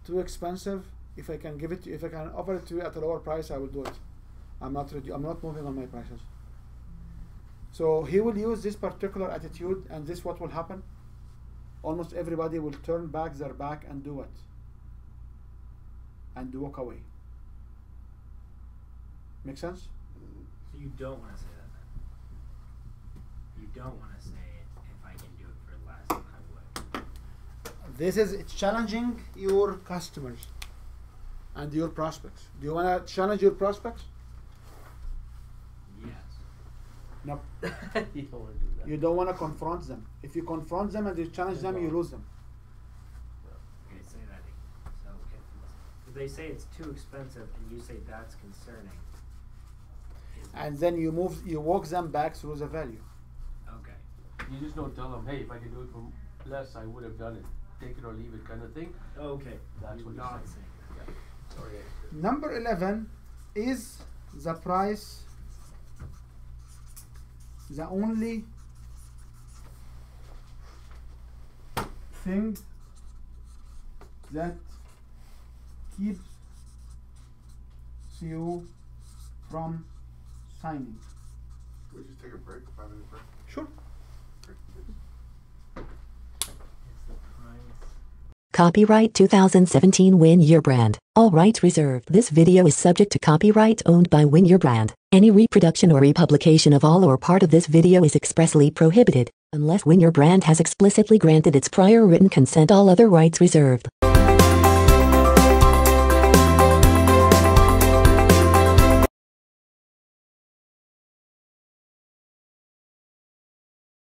too expensive. If I can give it, if I can offer it to you at a lower price, I will do it. I'm not moving on my prices. So he will use this particular attitude, and this what will happen. Almost everybody will turn back their back and do it, and walk away. Make sense? So you don't want to say that then? You don't want to say if I can do it for less, I would. This is it's challenging your customers and your prospects. Do you want to challenge your prospects? Yes. No. You don't want to do that. You don't want to confront them. If you confront them and you challenge them, you lose them. Okay, say that again. So if they say it's too expensive and you say that's concerning, is And then you walk them back through the value. okay. You just don't tell them, hey, if I can do it for less, I would have done it. Take it or leave it kind of thing. Okay. That's You're what you're not saying. saying that. Yeah. Sorry. Number 11 is the price the only thing that keeps you from signing. We just take a break, 5-minute break. Sure. Break. It's the price. Copyright 2017 Win Your Brand. All rights reserved. This video is subject to copyright owned by Win Your Brand. Any reproduction or republication of all or part of this video is expressly prohibited, unless Win Your Brand has explicitly granted its prior written consent. All other rights reserved.